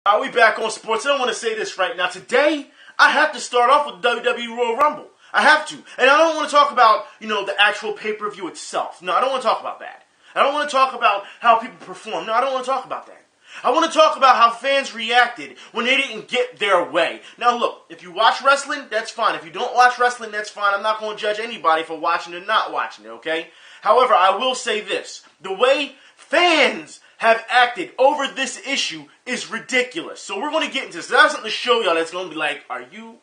We back on sports. I don't want to say this right now. Today, I have to start off with WWE Royal Rumble. I have to. And I don't want to talk about, the actual pay-per-view itself. No, I don't want to talk about that. I don't want to talk about how people perform. No, I don't want to talk about that. I want to talk about how fans reacted when they didn't get their way. Now look, if you watch wrestling, that's fine. If you don't watch wrestling, that's fine. I'm not going to judge anybody for watching or not watching it, okay? However, I will say this. The way fans have acted over this issue is ridiculous. So we're going to get into this. I have something to show y'all that's going to be like, are you...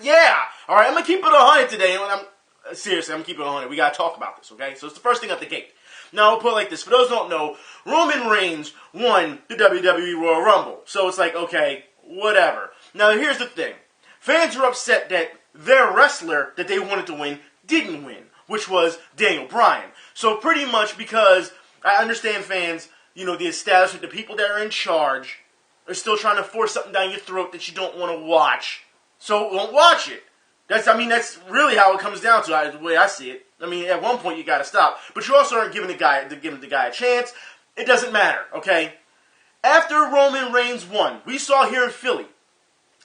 Yeah! Alright, I'm going to keep it 100 today. Seriously, I'm going to keep it 100. We got to talk about this, okay? So it's the first thing at the gate. Now, I'll put it like this. For those who don't know, Roman Reigns won the WWE Royal Rumble. So it's like, okay, whatever. Now, here's the thing. Fans are upset that their wrestler that they wanted to win didn't win, which was Daniel Bryan. So pretty much because I understand fans, the establishment, the people that are in charge are still trying to force something down your throat that you don't want to watch. So don't watch it. That's really how it comes down to the way I see it. At one point you got to stop, but you also aren't giving the guy a chance. It doesn't matter, okay? After Roman Reigns won, we saw here in Philly.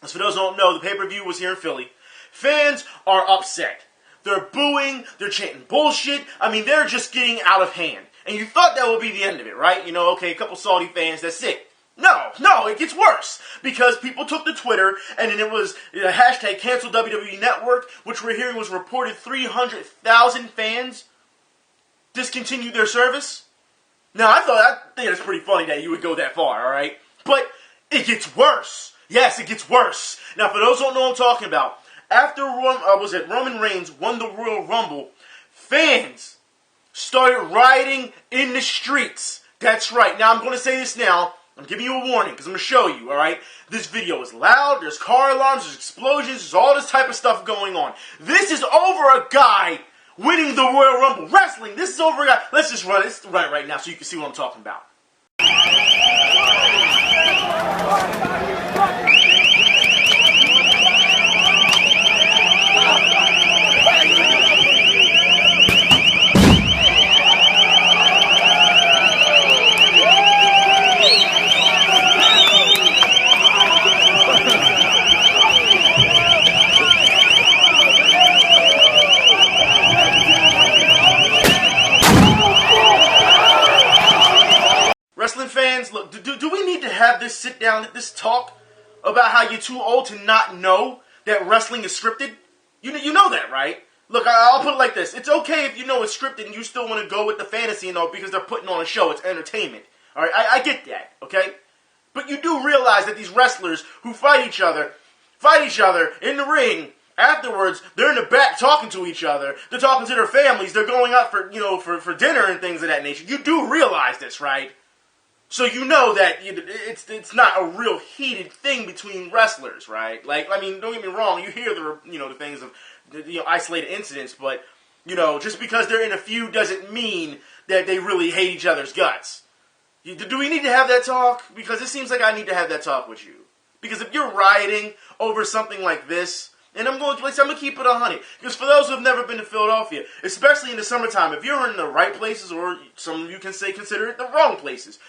As for those who don't know, the pay-per-view was here in Philly. Fans are upset. They're booing. They're chanting bullshit. They're just getting out of hand. And you thought that would be the end of it, right? Okay, a couple Saudi fans, that's it. No, it gets worse. Because people took to Twitter, and then it was the hashtag cancel WWE Network, which we're hearing was reported 300,000 fans discontinued their service. Now, I think it's pretty funny that you would go that far, alright? But it gets worse. Yes, it gets worse. Now, for those who don't know what I'm talking about, after Roman Reigns won the Royal Rumble, fans started rioting in the streets. That's right. Now, I'm going to say this now. I'm giving you a warning because I'm going to show you, alright? This video is loud, there's car alarms, there's explosions, there's all this type of stuff going on. This is over a guy winning the Royal Rumble. Wrestling, this is over a guy. Let's just run it right now so you can see what I'm talking about. Wrestling fans, look, do we need to have this sit down, this talk about how you're too old to not know that wrestling is scripted? You know that, right? Look, I'll put it like this. It's okay if you know it's scripted and you still want to go with the fantasy and all because they're putting on a show. It's entertainment. All right, I get that, okay? But you do realize that these wrestlers who fight each other in the ring. Afterwards, they're in the back talking to each other. They're talking to their families. They're going out for dinner and things of that nature. You do realize this, right? So you know that it's not a real heated thing between wrestlers, right? Don't get me wrong. You hear the things of isolated incidents, but just because they're in a feud doesn't mean that they really hate each other's guts. Do we need to have that talk? Because it seems like I need to have that talk with you. Because if you're rioting over something like this, and I'm going to keep it 100. Because for those who have never been to Philadelphia, especially in the summertime, if you're in the right places, or some of you can say consider it the wrong places,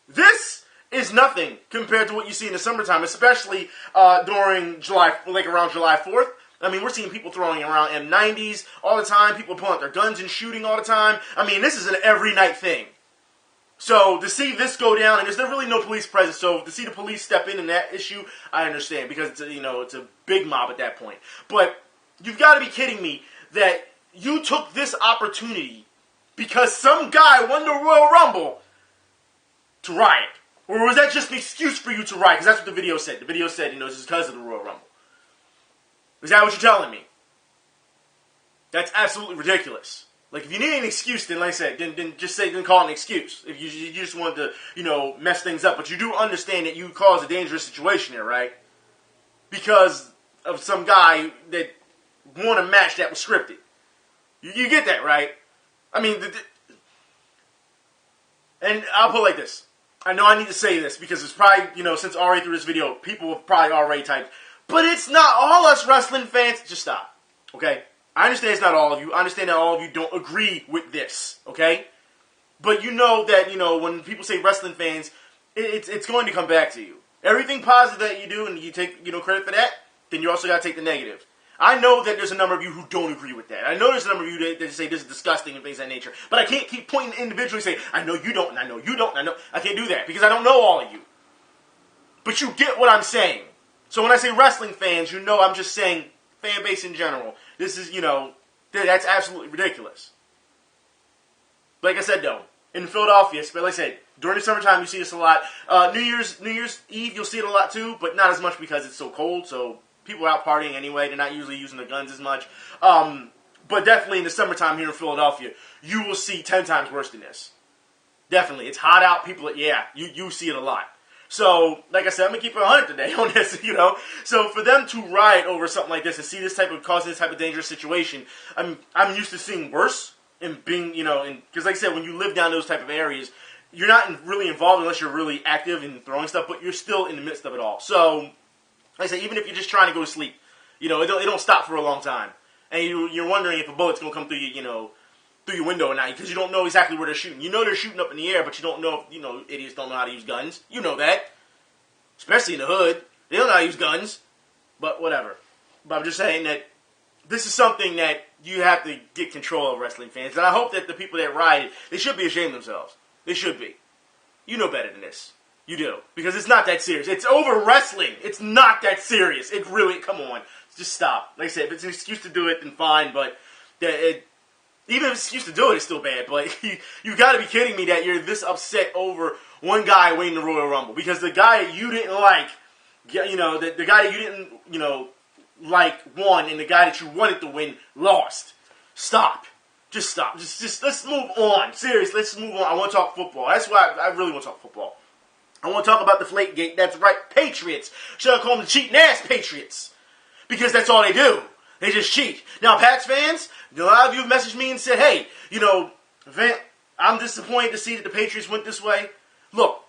this is nothing compared to what you see in the summertime, especially during around July 4th. We're seeing people throwing around M90s all the time, people pulling out their guns and shooting all the time. This is an every night thing. So to see this go down, and there's really no police presence, so to see the police step in that issue, I understand, because it's a big mob at that point. But you've got to be kidding me that you took this opportunity because some guy won the Royal Rumble to riot. Or was that just an excuse for you to riot? Because that's what the video said. The video said, this is because of the Royal Rumble. Is that what you're telling me? That's absolutely ridiculous. If you need an excuse, then like I said, then call it an excuse. If you just wanted to, mess things up. But you do understand that you caused a dangerous situation there, right? Because of some guy that won a match that was scripted. You get that, right? And I'll put it like this. I know I need to say this because it's probably, since already through this video, people have probably already typed, but it's not all us wrestling fans. Just stop, okay? I understand it's not all of you. I understand that all of you don't agree with this, okay? But you know that, when people say wrestling fans, it's going to come back to you. Everything positive that you do and you take credit for that, then you also got to take the negative. I know that there's a number of you who don't agree with that. I know there's a number of you that say this is disgusting and things of that nature. But I can't keep pointing individually and say, I know you don't, and I know you don't, and I know. I can't do that because I don't know all of you. But you get what I'm saying. So when I say wrestling fans, I'm just saying fan base in general. This is, that's absolutely ridiculous. Like I said, though, in Philadelphia, but like I said, during the summertime, you see this a lot. New Year's Eve, you'll see it a lot too, but not as much because it's so cold, so people are out partying anyway. They're not usually using their guns as much. But definitely in the summertime here in Philadelphia, you will see 10 times worse than this. Definitely. It's hot out. People, you see it a lot. So, like I said, I'm going to keep it 100 today on this, So for them to riot over something like this and see causing this type of dangerous situation, I'm used to seeing worse and being, because like I said, when you live down those type of areas, you're not really involved unless you're really active in throwing stuff, but you're still in the midst of it all. So, like I said, even if you're just trying to go to sleep, it don't stop for a long time. And you're wondering if a bullet's going to come through through your window or not, because you don't know exactly where they're shooting. You know they're shooting up in the air, but you don't know if, idiots don't know how to use guns. You know that. Especially in the hood. They don't know how to use guns. But whatever. But I'm just saying that this is something that you have to get control of, wrestling fans. And I hope that the people that rioted, they should be ashamed of themselves. They should be. You know better than this. You do. Because it's not that serious. It's over wrestling. It's not that serious. It really, come on. Just stop. Like I said, if it's an excuse to do it, then fine. But even if it's an excuse to do it, it's still bad. But you got to be kidding me that you're this upset over one guy winning the Royal Rumble. Because the guy that you didn't like, the guy that you didn't, like won, and the guy that you wanted to win lost. Stop. Just stop. Just let's move on. Seriously, let's move on. I want to talk football. That's why I really want to talk football. I want to talk about DeflateGate. That's right, Patriots. Should I call them the cheating ass Patriots? Because that's all they do. They just cheat. Now, Pats fans, a lot of you have messaged me and said, hey, Vant, I'm disappointed to see that the Patriots went this way. Look,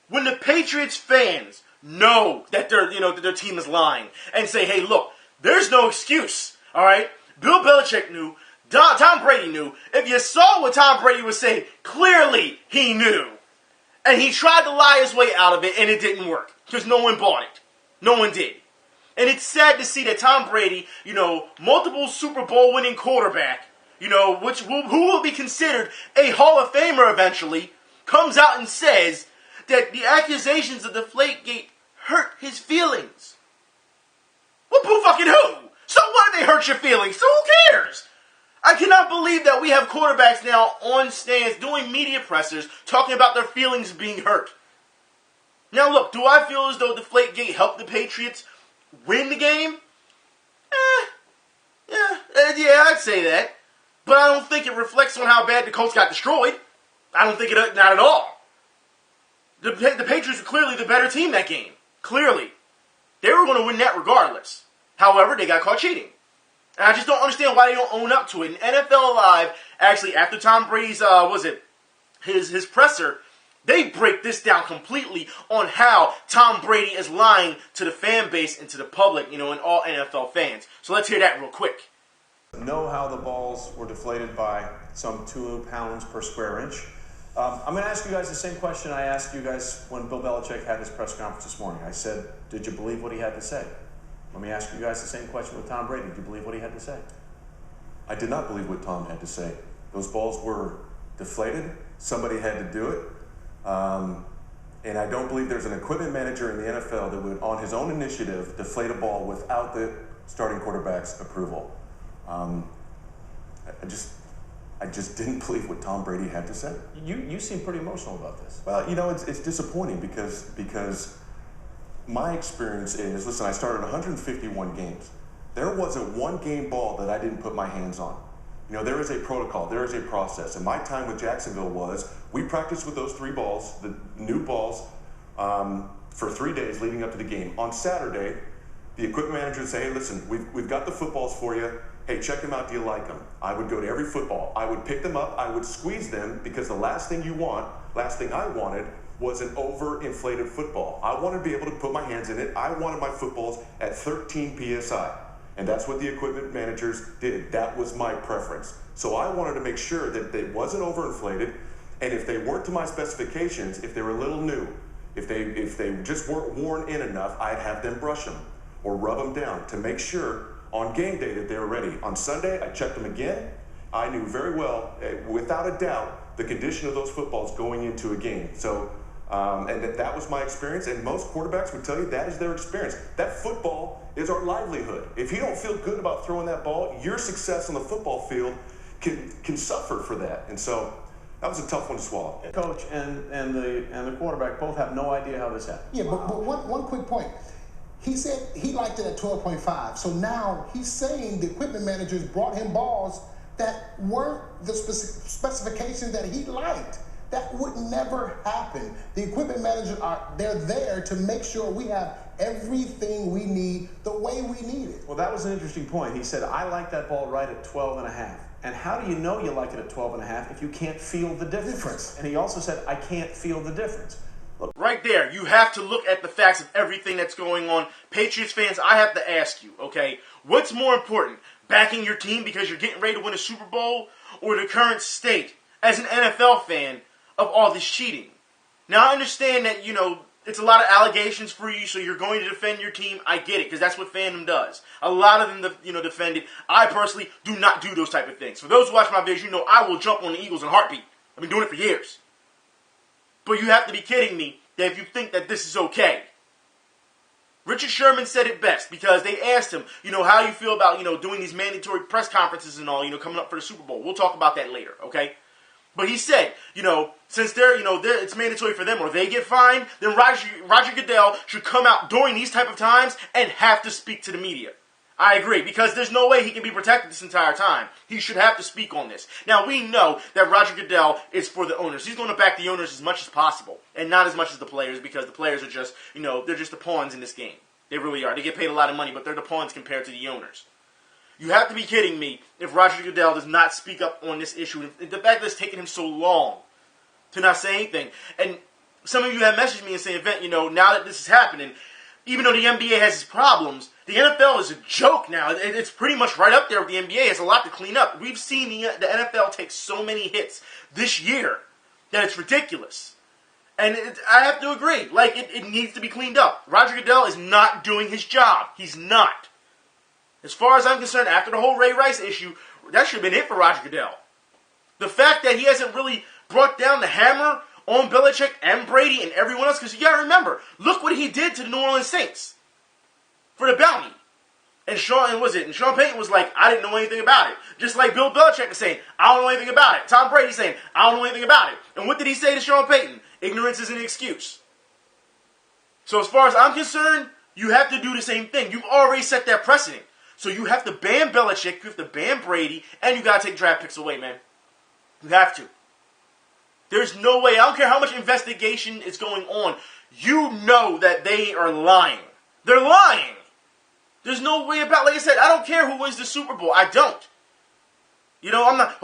when the Patriots fans know that that their team is lying and say, hey, look, there's no excuse, all right? Bill Belichick knew. Tom Brady knew. If you saw what Tom Brady was saying, clearly he knew. And he tried to lie his way out of it, and it didn't work. Because no one bought it. No one did. And it's sad to see that Tom Brady, multiple Super Bowl winning quarterback, who will be considered a Hall of Famer eventually, comes out and says that the accusations of DeflateGate hurt his feelings. Well, who fucking who? So what if they hurt your feelings? So who cares? I cannot believe that we have quarterbacks now on stands doing media pressers talking about their feelings being hurt. Now look, do I feel as though DeflateGate helped the Patriots win the game? Yeah, I'd say that. But I don't think it reflects on how bad the Colts got destroyed. I don't think it, not at all. The Patriots were clearly the better team that game. Clearly. They were going to win that regardless. However, they got caught cheating. And I just don't understand why they don't own up to it. And NFL Live, actually, after Tom Brady's, his presser, they break this down completely on how Tom Brady is lying to the fan base and to the public, and all NFL fans. So let's hear that real quick. Know how the balls were deflated by some 2 pounds per square inch. I'm going to ask you guys the same question I asked you guys when Bill Belichick had his press conference this morning. I said, did you believe what he had to say? Let me ask you guys the same question with Tom Brady. Did you believe what he had to say? I did not believe what Tom had to say. Those balls were deflated. Somebody had to do it. And I don't believe there's an equipment manager in the NFL that would, on his own initiative, deflate a ball without the starting quarterback's approval. I just didn't believe what Tom Brady had to say. You seem pretty emotional about this. Well, it's disappointing because my experience is, listen, I started 151 games. There wasn't one game ball that I didn't put my hands on. There is a protocol, there is a process. And my time with Jacksonville was, we practiced with those 3 balls, the new balls, for 3 days leading up to the game. On Saturday, the equipment manager would say, hey, listen, we've got the footballs for you. Hey, check them out, do you like them? I would go to every football. I would pick them up, I would squeeze them, because the last thing I wanted was an overinflated football. I wanted to be able to put my hands in it. I wanted my footballs at 13 PSI. And that's what the equipment managers did. That was my preference. So I wanted to make sure that they wasn't overinflated, and if they weren't to my specifications, if they were a little new, If they just weren't worn in enough, I'd have them brush them or rub them down to make sure on game day that they were ready. On Sunday, I checked them again. I knew very well, without a doubt, the condition of those footballs going into a game. So, and that was my experience, and most quarterbacks would tell you that is their experience. That football is our livelihood. If you don't feel good about throwing that ball, your success on the football field can suffer for that. And so that was a tough one to swallow. Coach and the quarterback both have no idea how this happened. Yeah, but one quick point. He said he liked it at 12.5. So now he's saying the equipment managers brought him balls that weren't the specifications that he liked. That would never happen. The equipment managers they're there to make sure we have everything we need the way we need it. Well, that was an interesting point. He said, I like that ball right at 12.5. And how do you know you like it at 12.5 if you can't feel the difference? And he also said, I can't feel the difference. Look. Right there, you have to look at the facts of everything that's going on. Patriots fans, I have to ask you, okay, what's more important, backing your team because you're getting ready to win a Super Bowl, or the current state, as an NFL fan, of all this cheating? Now, I understand that, it's a lot of allegations for you, so you're going to defend your team. I get it, because that's what fandom does. A lot of them, defend it. I personally do not do those type of things. For those who watch my videos, I will jump on the Eagles in a heartbeat. I've been doing it for years. But you have to be kidding me that if you think that this is okay. Richard Sherman said it best, because they asked him, how you feel about, doing these mandatory press conferences and all, coming up for the Super Bowl. We'll talk about that later, okay? But he said, since it's mandatory for them or they get fined, then Roger Goodell should come out during these type of times and have to speak to the media. I agree, because there's no way he can be protected this entire time. He should have to speak on this. Now, we know that Roger Goodell is for the owners. He's going to back the owners as much as possible, and not as much as the players, because the players are just, they're just the pawns in this game. They really are. They get paid a lot of money, but they're the pawns compared to the owners. You have to be kidding me if Roger Goodell does not speak up on this issue. The fact that it's taken him so long to not say anything. And some of you have messaged me and saying, now that this is happening, even though the NBA has its problems, the NFL is a joke now. It's pretty much right up there with the NBA. It's a lot to clean up. We've seen the NFL take so many hits this year that it's ridiculous. And I have to agree. It needs to be cleaned up. Roger Goodell is not doing his job. He's not. As far as I'm concerned, after the whole Ray Rice issue, that should have been it for Roger Goodell. The fact that he hasn't really brought down the hammer on Belichick and Brady and everyone else, because you got to remember, look what he did to the New Orleans Saints for the bounty. And Sean Payton was like, I didn't know anything about it. Just like Bill Belichick was saying, I don't know anything about it. Tom Brady saying, I don't know anything about it. And what did he say to Sean Payton? Ignorance isn't an excuse. So as far as I'm concerned, you have to do the same thing. You've already set that precedent. So you have to ban Belichick, you have to ban Brady, and you got to take draft picks away, man. You have to. There's no way. I don't care how much investigation is going on. You know that they are lying. They're lying. There's no way about, like I said, I don't care who wins the Super Bowl. I don't. I'm not,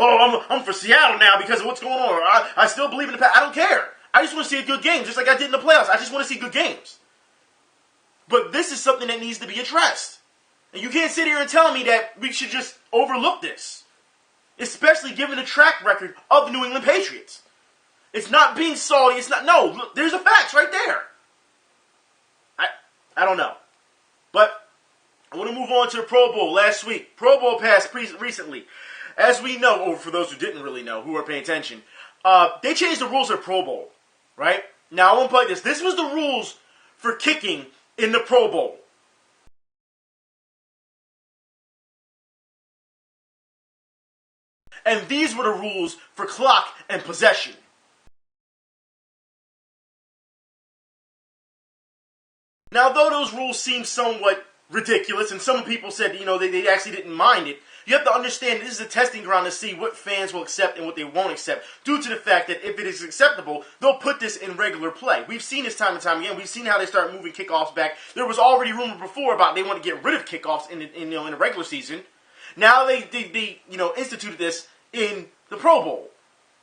I'm for Seattle now because of what's going on. I still believe in the past. I don't care. I just want to see a good game, just like I did in the playoffs. I just want to see good games. But this is something that needs to be addressed. And you can't sit here and tell me that we should just overlook this. Especially given the track record of the New England Patriots. It's not being salty. It's not. No, look, there's the facts right there. I don't know. But I want to move on to the Pro Bowl last week. Pro Bowl passed recently. As we know, or for those who didn't really know, who are paying attention, they changed the rules of the Pro Bowl. Right? Now, I want to play this. This was the rules for kicking in the Pro Bowl. And these were the rules for clock and possession. Now, though those rules seem somewhat ridiculous, and some people said, they actually didn't mind it, you have to understand this is a testing ground to see what fans will accept and what they won't accept, due to the fact that if it is acceptable, they'll put this in regular play. We've seen this time and time again. We've seen how they start moving kickoffs back. There was already rumor before about they want to get rid of kickoffs in the regular season. Now they instituted this in the Pro Bowl.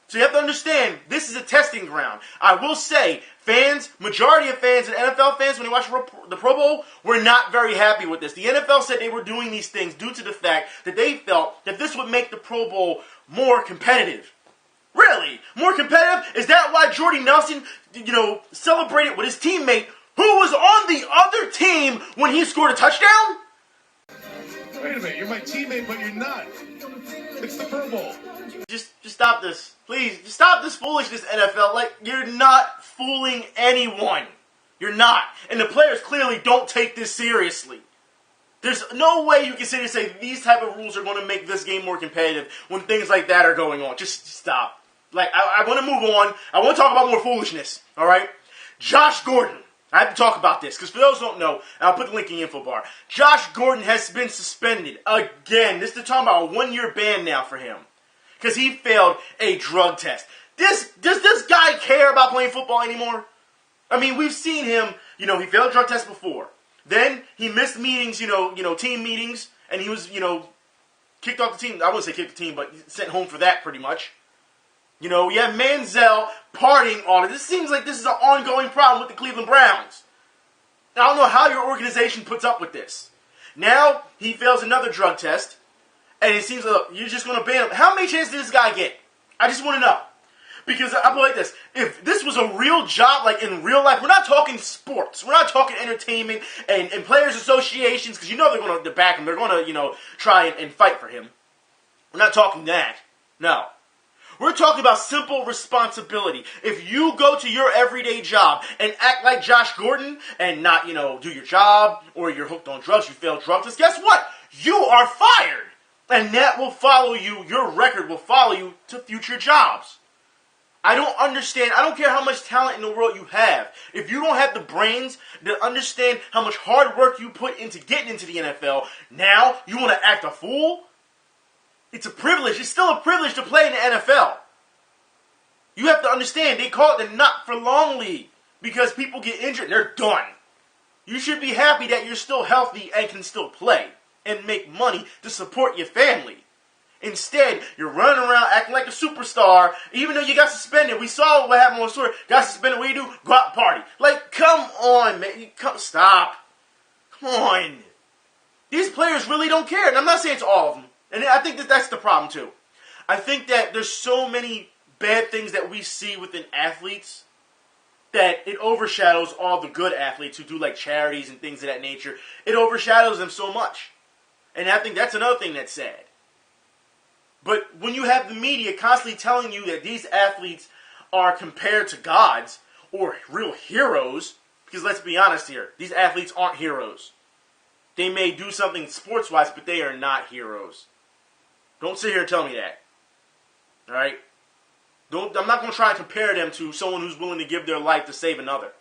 So you have to understand, this is a testing ground. I will say, majority of fans and NFL fans, when they watch the Pro Bowl, were not very happy with this. The NFL said they were doing these things due to the fact that they felt that this would make the Pro Bowl more competitive. Really? More competitive? Is that why Jordy Nelson, celebrated with his teammate who was on the other team when he scored a touchdown? Wait a minute, you're my teammate, but you're not. It's the Pro Bowl. Just stop this. Please, just stop this foolishness, NFL. Like, you're not fooling anyone. You're not. And the players clearly don't take this seriously. There's no way you can sit here and say these type of rules are going to make this game more competitive when things like that are going on. Just stop. Like, I want to move on. I want to talk about more foolishness, all right? Josh Gordon. I have to talk about this, because for those who don't know, and I'll put the link in the info bar, Josh Gordon has been suspended again. They're talking about a 1-year ban now for him, because he failed a drug test. Does this guy care about playing football anymore? I mean, we've seen him, he failed a drug test before. Then he missed meetings, team meetings, and he was, kicked off the team. I wouldn't say kicked the team, but sent home for that pretty much. You have Manziel partying all of this. It seems like this is an ongoing problem with the Cleveland Browns. I don't know how your organization puts up with this. Now, he fails another drug test, and it seems like, you're just going to ban him. How many chances did this guy get? I just want to know. Because I put it like this. If this was a real job, like in real life, we're not talking sports. We're not talking entertainment and players' associations, because they're going to back him. They're going to, try and fight for him. We're not talking that. No. We're talking about simple responsibility. If you go to your everyday job and act like Josh Gordon and not, do your job, or you're hooked on drugs, you failed drug tests, guess what? You are fired. And that will follow you, your record will follow you to future jobs. I don't understand. I don't care how much talent in the world you have. If you don't have the brains to understand how much hard work you put into getting into the NFL, now you want to act a fool? It's a privilege. It's still a privilege to play in the NFL. You have to understand, they call it the not-for-long league because people get injured and they're done. You should be happy that you're still healthy and can still play and make money to support your family. Instead, you're running around acting like a superstar, even though you got suspended. We saw what happened on the story. Got suspended. What do you do? Go out and party. Like, come on, man. Stop. Come on. These players really don't care. And I'm not saying it's all of them. And I think that's the problem, too. I think that there's so many bad things that we see within athletes that it overshadows all the good athletes who do, like, charities and things of that nature. It overshadows them so much. And I think that's another thing that's sad. But when you have the media constantly telling you that these athletes are compared to gods or real heroes, because let's be honest here, these athletes aren't heroes. They may do something sports-wise, but they are not heroes. Don't sit here and tell me that. All right? I'm not going to try and compare them to someone who's willing to give their life to save another.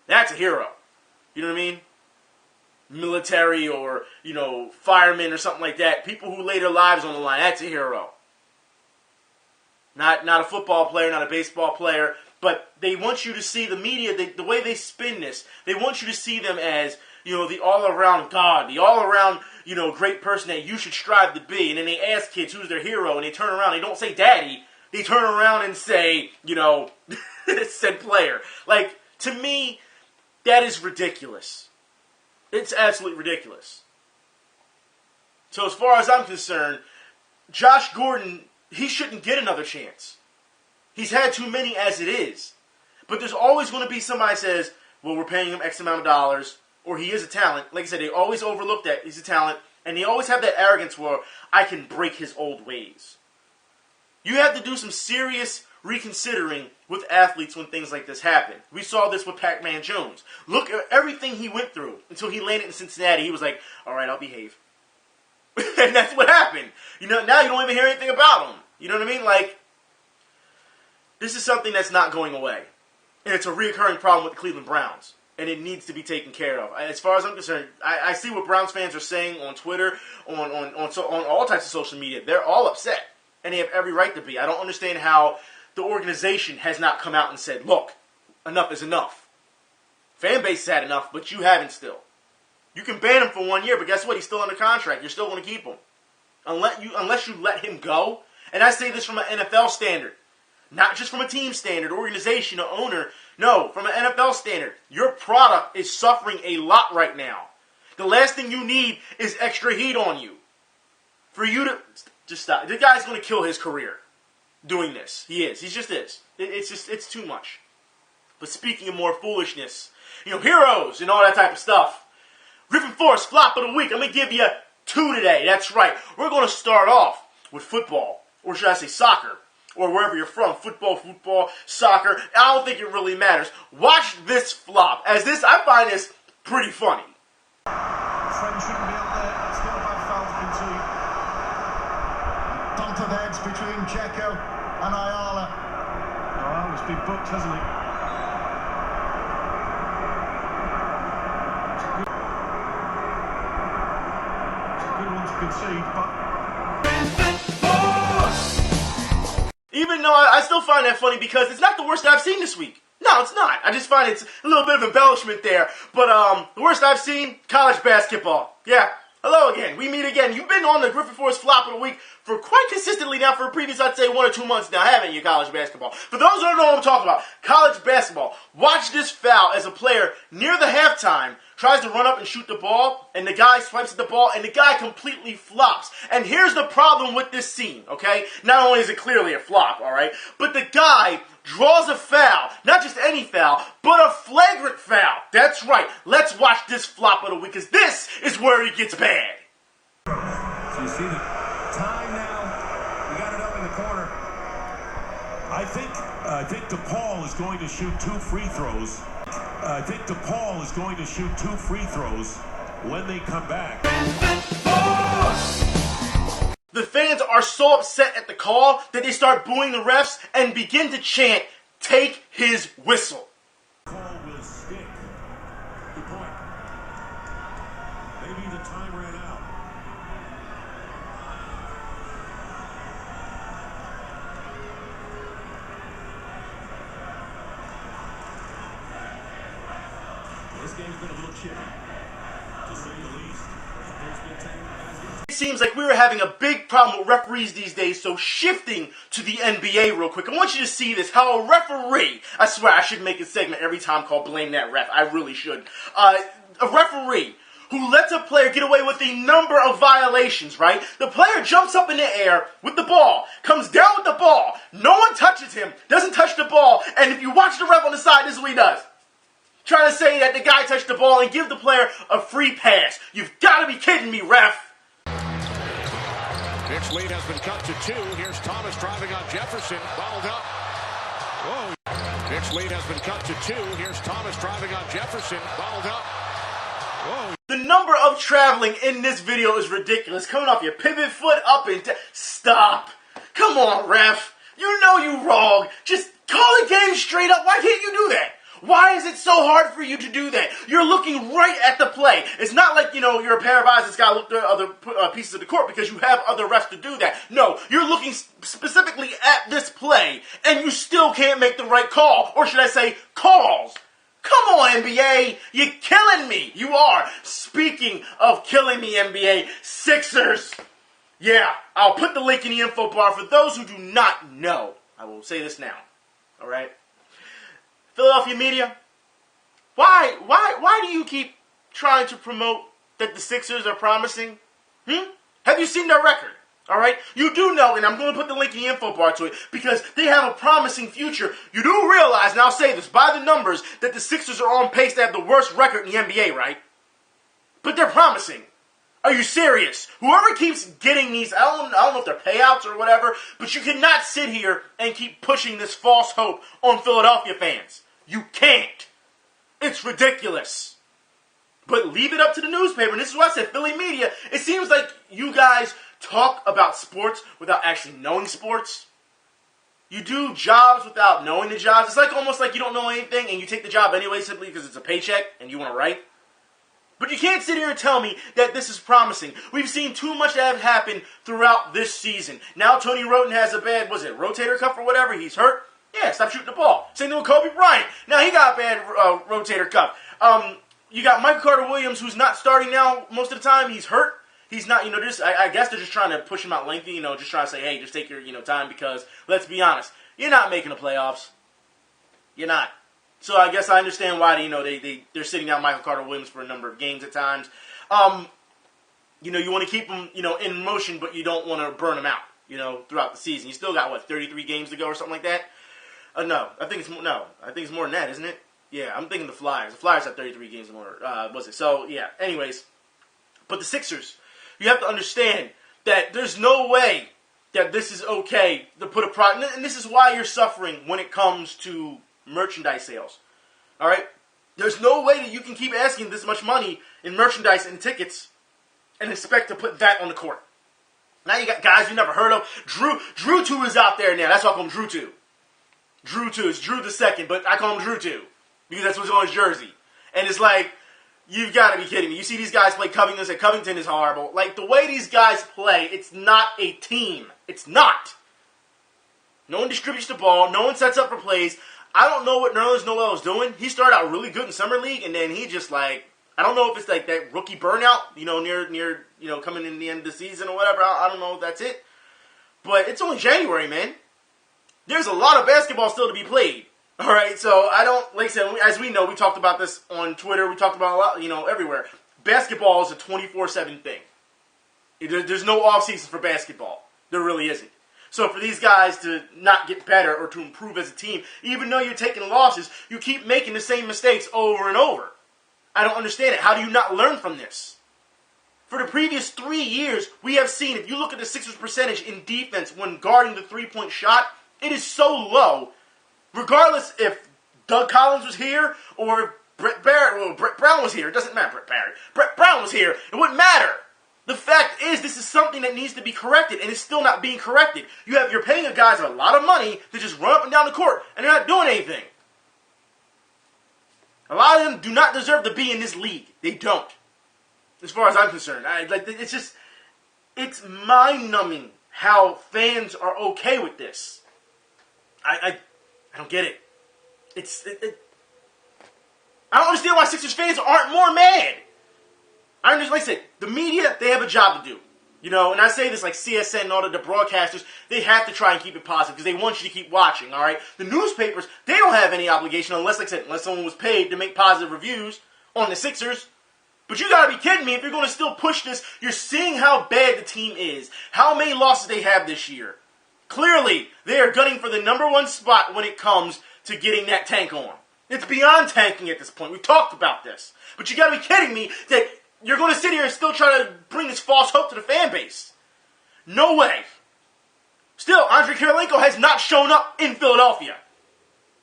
That's a hero. You know what I mean? Military or, firemen or something like that. People who lay their lives on the line. That's a hero. Not a football player, not a baseball player. But they want you to see the media, the way they spin this. They want you to see them as, the all-around God, the all-around, great person that you should strive to be. And then they ask kids who's their hero, and they turn around. They don't say daddy. They turn around and say, said player. Like, to me, that is ridiculous. It's absolutely ridiculous. So as far as I'm concerned, Josh Gordon, he shouldn't get another chance. He's had too many as it is. But there's always going to be somebody that says, well, we're paying him X amount of dollars, or he is a talent. Like I said, they always overlook that he's a talent, and they always have that arrogance where I can break his old ways. You have to do some serious reconsidering with athletes when things like this happen. We saw this with Pac-Man Jones. Look at everything he went through until he landed in Cincinnati. He was like, all right, I'll behave. And that's what happened. Now you don't even hear anything about him. You know what I mean? Like, this is something that's not going away. And it's a reoccurring problem with the Cleveland Browns. And it needs to be taken care of. As far as I'm concerned, I see what Browns fans are saying on Twitter, on all types of social media. They're all upset. And they have every right to be. I don't understand how the organization has not come out and said, look, enough is enough. Fan base has had enough, but you haven't still. You can ban him for 1 year, but guess what? He's still under contract. You're still going to keep him. Unless you let him go. And I say this from an NFL standard. Not just from a team standard, organization, or owner. No, from an NFL standard. Your product is suffering a lot right now. The last thing you need is extra heat on you. For you to... Just stop. The guy's going to kill his career. doing this. He is. He just is. It's too much. But speaking of more foolishness, heroes and all that type of stuff. Griffin Force, flop of the week. I'm going to give you 2 today. That's right. We're going to start off with football. Or should I say soccer? Or wherever you're from. Football, soccer. I don't think it really matters. Watch this flop. As this, I find this pretty funny. Friend shouldn't be up there. It's not a bad foul to concede. Bump of heads between Dzeko and Ayala. Oh, he's been booked, hasn't he? It's a good one to concede, but... Even though I still find that funny because it's not the worst I've seen this week. No, it's not. I just find it's a little bit of embellishment there. But the worst I've seen, college basketball. Yeah. Hello again. We meet again. You've been on the Griffin Force flop of the week for quite consistently now for a previous, I'd say, 1 or 2 months now, haven't you, college basketball? For those who don't know what I'm talking about, college basketball. Watch this foul as a player near the halftime tries to run up and shoot the ball, and the guy swipes at the ball, and the guy completely flops. And here's the problem with this scene, okay? Not only is it clearly a flop, all right, but the guy draws a foul, not just any foul, but a flagrant foul. That's right. Let's watch this flop of the week, because this is where it gets bad. So you see the time now. We got it up in the corner. I think DePaul is going to shoot 2 free throws. I think DePaul is going to shoot 2 free throws when they come back. The fans are so upset at the call that they start booing the refs and begin to chant, "Take his whistle." Call will stick. Good point. Maybe the time ran out. This game's been a little chippy, to say the least. It seems like we were having a big problem with referees these days, so shifting to the NBA real quick. I want you to see this, how a referee, I swear I should make a segment every time called Blame That Ref. I really should. A referee who lets a player get away with a number of violations, right? The player jumps up in the air with the ball, comes down with the ball, no one touches him, doesn't touch the ball, and if you watch the ref on the side, this is what he does. Trying to say that the guy touched the ball and give the player a free pass. You've got to be kidding me, ref. Nick's lead has been cut to 2. Here's Thomas driving on Jefferson. Bottled up. Whoa. Nick's lead has been cut to 2. Here's Thomas driving on Jefferson. Bottled up. Whoa. The number of traveling in this video is ridiculous. Coming off your pivot foot up and stop. Come on, ref. You know you wrong. Just call the game straight up. Why can't you do that? Why is it so hard for you to do that? You're looking right at the play. It's not like, you're a pair of eyes that's got to look at other pieces of the court because you have other refs to do that. No, you're looking specifically at this play, and you still can't make the right call. Or should I say, calls. Come on, NBA. You're killing me. You are. Speaking of killing me, NBA, Sixers. Yeah, I'll put the link in the info bar for those who do not know. I will say this now. All right? Philadelphia media, why do you keep trying to promote that the Sixers are promising? Have you seen their record? All right? You do know, and I'm going to put the link in the info bar to it, because they have a promising future. You do realize, and I'll say this, by the numbers, that the Sixers are on pace to have the worst record in the NBA, right? But they're promising. Are you serious? Whoever keeps getting these, I don't know if they're payouts or whatever, but you cannot sit here and keep pushing this false hope on Philadelphia fans. You can't. It's ridiculous. But leave it up to the newspaper. And this is why I said Philly media. It seems like you guys talk about sports without actually knowing sports. You do jobs without knowing the jobs. It's like almost like you don't know anything and you take the job anyway simply because it's a paycheck and you want to write. But you can't sit here and tell me that this is promising. We've seen too much that have happened throughout this season. Now Tony Roten has a bad, rotator cuff or whatever? He's hurt. Yeah, stop shooting the ball. Same thing with Kobe Bryant. Now he got a bad rotator cuff. You got Michael Carter-Williams, who's not starting now most of the time. He's hurt. He's not, I guess they're just trying to push him out lengthy, just trying to say, hey, just take your, time because, let's be honest, you're not making the playoffs. You're not. So I guess I understand why, they're sitting down Michael Carter-Williams for a number of games at times. You want to keep him, in motion, but you don't want to burn him out. throughout the season. You still got, 33 games to go or something like that? No, I think it's more than that, isn't it? Yeah, I'm thinking the Flyers. The Flyers have 33 games more, was it? So, yeah, anyways. But the Sixers, you have to understand that there's no way that this is okay to put a product, and this is why you're suffering when it comes to merchandise sales. All right? There's no way that you can keep asking this much money in merchandise and tickets and expect to put that on the court. Now you got guys you never heard of. Drew 2 is out there now. That's why I call him Drew 2. Drew 2 is Drew the second, but I call him Drew 2 because that's what's on his jersey. And it's like, you've got to be kidding me. You see these guys play Covington, and Covington is horrible. Like, the way these guys play, it's not a team. It's not. No one distributes the ball. No one sets up for plays. I don't know what Nerlens Noel is doing. He started out really good in Summer League, and then he just, I don't know if it's like that rookie burnout, near coming in the end of the season or whatever. I don't know if that's it. But it's only January, man. There's a lot of basketball still to be played. All right, so I don't, like I said, as we know, we talked about this on Twitter. We talked about a lot, everywhere. Basketball is a 24/7 thing. There's no off-season for basketball. There really isn't. So for these guys to not get better or to improve as a team, even though you're taking losses, you keep making the same mistakes over and over. I don't understand it. How do you not learn from this? For the previous 3 years, we have seen, if you look at the Sixers' percentage in defense when guarding the three-point shot, it is so low. Regardless if Doug Collins was here or if Brett Brown was here. It doesn't matter, Brett Brown was here. It wouldn't matter. The fact is, this is something that needs to be corrected, and it's still not being corrected. You're paying guys a lot of money to just run up and down the court, and they're not doing anything. A lot of them do not deserve to be in this league. They don't. As far as I'm concerned. It's mind-numbing how fans are okay with this. I don't get it. I don't understand why Sixers fans aren't more mad. I understand, like I said, the media, they have a job to do. And I say this like CSN and all the broadcasters, they have to try and keep it positive because they want you to keep watching, all right? The newspapers, they don't have any obligation unless someone was paid to make positive reviews on the Sixers. But you gotta be kidding me if you're going to still push this. You're seeing how bad the team is, how many losses they have this year. Clearly, they are gunning for the number one spot when it comes to getting that tank on. It's beyond tanking at this point. We've talked about this. But you gotta be kidding me that you're going to sit here and still try to bring this false hope to the fan base. No way. Still, Andrei Kirilenko has not shown up in Philadelphia.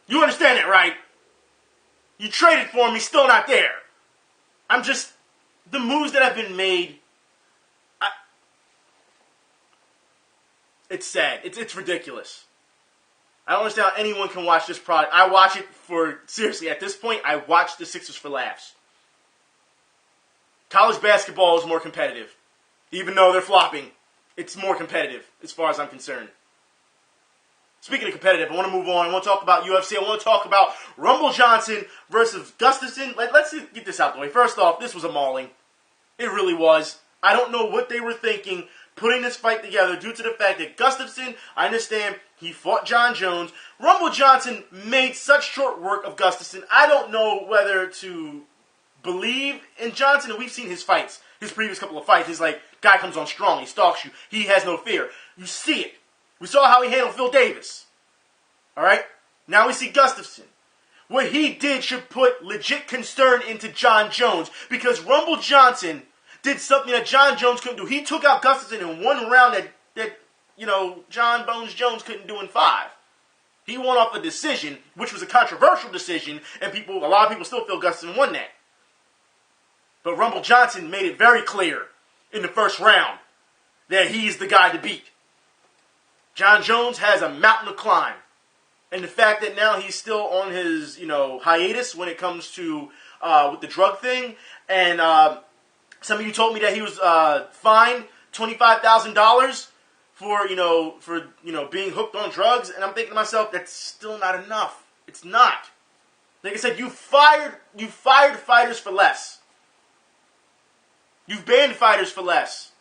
You understand that, right? You traded for him, he's still not there. The moves that have been made, it's sad. It's ridiculous. I don't understand how anyone can watch this product. I watch it seriously, at this point, I watch the Sixers for laughs. College basketball is more competitive. Even though they're flopping, it's more competitive as far as I'm concerned. Speaking of competitive, I want to move on. I want to talk about UFC. I want to talk about Rumble Johnson versus Gustafson. Let's get this out the way. First off, this was a mauling. It really was. I don't know what they were thinking putting this fight together due to the fact that Gustafson, I understand, he fought John Jones. Rumble Johnson made such short work of Gustafson. I don't know whether to believe in Johnson, and we've seen his fights, his previous couple of fights. He's like, guy comes on strong, he stalks you, he has no fear. You see it. We saw how he handled Phil Davis. Alright? Now we see Gustafson. What he did should put legit concern into John Jones, because Rumble Johnson did something that John Jones couldn't do. He took out Gustafson in one round that John Bones Jones couldn't do in 5. He won off a decision, which was a controversial decision, and a lot of people still feel Gustafson won that. But Rumble Johnson made it very clear in the first round that he's the guy to beat. John Jones has a mountain to climb. And the fact that now he's still on his, hiatus when it comes to with the drug thing. And some of you told me that he was fined $25,000 for being hooked on drugs. And I'm thinking to myself, that's still not enough. It's not. Like I said, you fired fighters for less. You've banned fighters for less.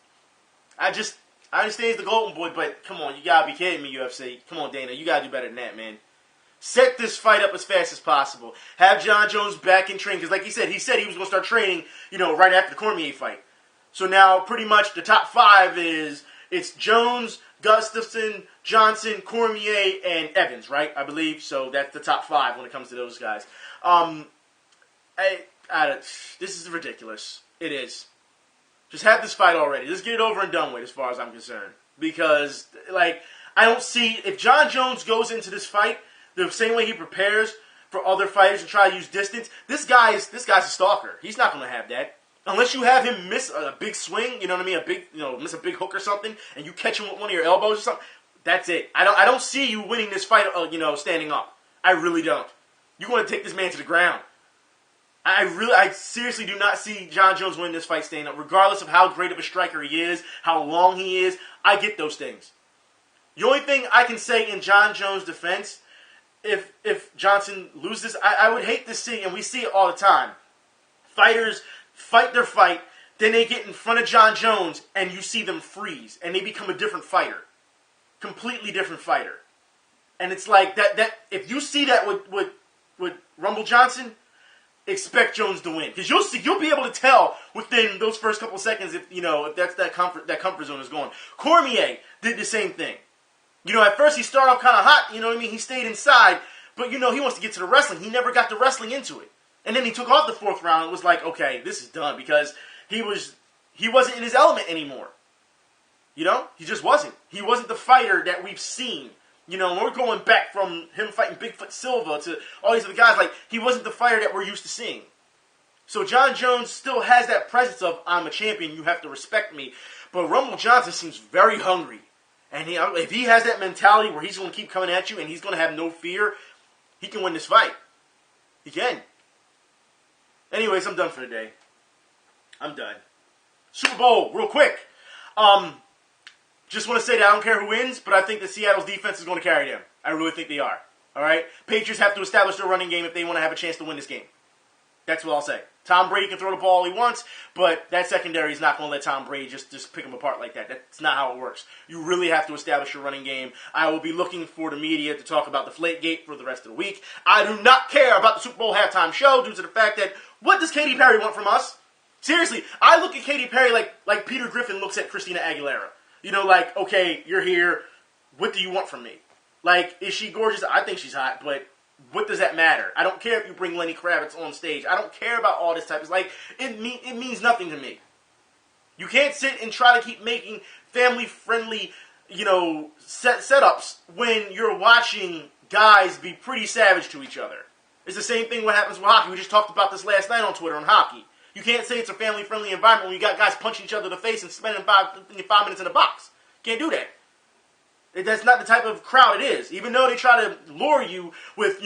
I understand he's the golden boy, but come on, you gotta be kidding me, UFC. Come on, Dana, you gotta do better than that, man. Set this fight up as fast as possible. Have John Jones back in training, because like he said he was gonna start training, right after the Cormier fight. So now, pretty much, the top 5 it's Jones, Gustafson, Johnson, Cormier, and Evans, right? I believe. So that's the top 5 when it comes to those guys. This is ridiculous. It is. Just have this fight already. Just get it over and done with as far as I'm concerned. Because, I don't see... If John Jones goes into this fight the same way he prepares for other fighters and try to use distance, this guy's a stalker. He's not going to have that. Unless you have him miss a big swing, you know what I mean? Miss a big hook or something, and you catch him with one of your elbows or something. That's it. I don't see you winning this fight, standing up. I really don't. You're going to take this man to the ground. I seriously do not see John Jones winning this fight standing up, regardless of how great of a striker he is, how long he is. I get those things. The only thing I can say in John Jones' defense, if Johnson loses, I would hate to see, and we see it all the time, fighters fight their fight, then they get in front of John Jones, and you see them freeze, and they become a different fighter. Completely different fighter. And it's like, that if you see that with Rumble Johnson, expect Jones to win. Because you'll be able to tell within those first couple seconds if that's that comfort zone is going. Cormier did the same thing. At first he started off kind of hot, he stayed inside, but he wants to get to the wrestling. He never got the wrestling into it. And then he took off the 4th round and was like, okay, this is done, because he wasn't in his element anymore. He just wasn't. He wasn't the fighter that we've seen. We're going back from him fighting Bigfoot Silva to all these other guys. He wasn't the fighter that we're used to seeing. So John Jones still has that presence of, I'm a champion, you have to respect me. But Rumble Johnson seems very hungry. And if he has that mentality where he's going to keep coming at you and he's going to have no fear, he can win this fight. He can. Anyways, I'm done for the day. I'm done. Super Bowl, real quick. Just want to say that I don't care who wins, but I think that Seattle's defense is going to carry them. I really think they are. All right? Patriots have to establish their running game if they want to have a chance to win this game. That's what I'll say. Tom Brady can throw the ball all he wants, but that secondary is not going to let Tom Brady just pick him apart like that. That's not how it works. You really have to establish your running game. I will be looking for the media to talk about DeflateGate for the rest of the week. I do not care about the Super Bowl halftime show due to the fact that, what does Katy Perry want from us? Seriously, I look at Katy Perry like Peter Griffin looks at Christina Aguilera. Okay, you're here. What do you want from me? Is she gorgeous? I think she's hot, but what does that matter? I don't care if you bring Lenny Kravitz on stage. I don't care about all this type. It's it means nothing to me. You can't sit and try to keep making family-friendly, setups when you're watching guys be pretty savage to each other. It's the same thing what happens with hockey. We just talked about this last night on Twitter on hockey. You can't say it's a family-friendly environment when you got guys punching each other in the face and spending 5 minutes in a box. Can't do that. That's not the type of crowd it is. Even though they try to lure you with,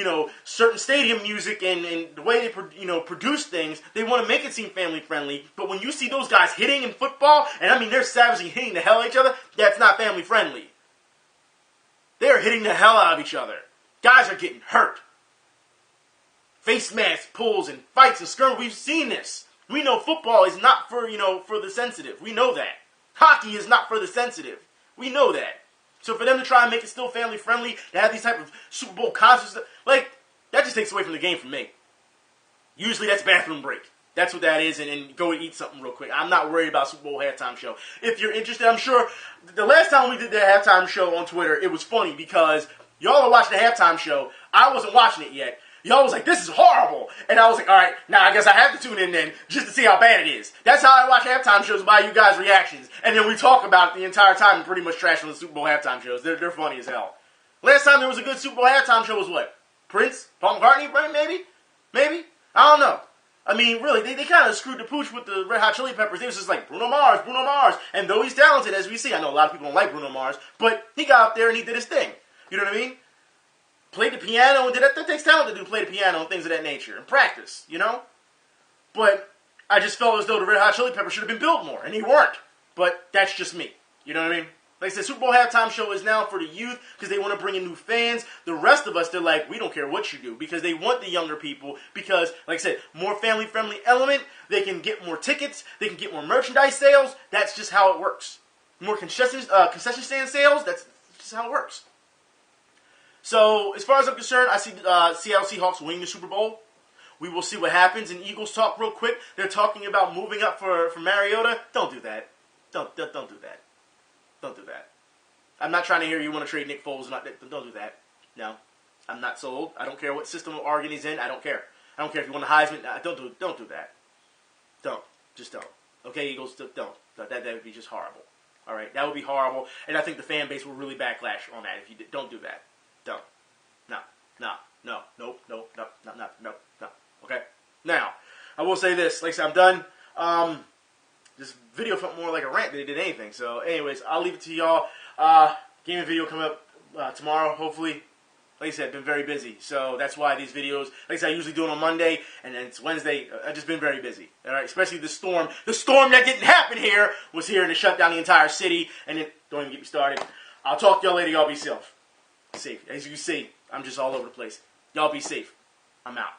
certain stadium music and the way they, produce things, they want to make it seem family-friendly. But when you see those guys hitting in football, and I mean they're savagely hitting the hell out of each other, that's not family-friendly. They're hitting the hell out of each other. Guys are getting hurt. Face mask pulls and fights and skirmishes. We've seen this. We know football is not for the sensitive. We know that. Hockey is not for the sensitive. We know that. So for them to try and make it still family-friendly, to have these type of Super Bowl concerts, that just takes away from the game for me. Usually that's bathroom break. That's what that is, and go and eat something real quick. I'm not worried about Super Bowl halftime show. If you're interested, I'm sure the last time we did the halftime show on Twitter, it was funny because y'all are watching the halftime show. I wasn't watching it yet. Y'all was like, this is horrible. And I was like, all right, now I guess I have to tune in then just to see how bad it is. That's how I watch halftime shows, by you guys' reactions. And then we talk about it the entire time and pretty much trash on the Super Bowl halftime shows. They're funny as hell. Last time there was a good Super Bowl halftime show was what? Prince? Paul McCartney? Maybe? Maybe? I don't know. I mean, really, they kind of screwed the pooch with the Red Hot Chili Peppers. They was just like, Bruno Mars. And though he's talented, as we see, I know a lot of people don't like Bruno Mars, but he got up there and he did his thing. You know what I mean? Played the piano and did that. That takes talent to play the piano and things of that nature. And practice, But I just felt as though the Red Hot Chili Peppers should have been built more. And they weren't. But that's just me. You know what I mean? Like I said, Super Bowl halftime show is now for the youth because they want to bring in new fans. The rest of us, they're like, we don't care what you do because they want the younger people because, like I said, more family-friendly element. They can get more tickets. They can get more merchandise sales. That's just how it works. More concession stand sales. That's just how it works. So, as far as I'm concerned, I see Seattle Seahawks winning the Super Bowl. We will see what happens. And Eagles talk real quick. They're talking about moving up for Mariota. Don't do that. Don't do that. Don't do that. I'm not trying to hear you want to trade Nick Foles. Don't do that. No. I'm not sold. I don't care what system of Oregon he's in. I don't care. I don't care if you want a Heisman. Don't do that. Don't. Just don't. Okay, Eagles, don't. That would be just horrible. All right, that would be horrible, and I think the fan base will really backlash on that if you don't do that. Don't. No. Okay. Now, I will say this. Like I said, I'm done. This video felt more like a rant than it did anything. So, anyways, I'll leave it to y'all. Gaming video coming up tomorrow, hopefully. Like I said, I've been very busy, so that's why these videos, like I said, I usually do it on Monday, and then it's Wednesday. I've just been very busy, all right? Especially the storm. The storm that didn't happen here was here and it shut down the entire city, and then, don't even get me started. I'll talk to y'all later. Y'all be safe. As you can see, I'm just all over the place. Y'all be safe. I'm out.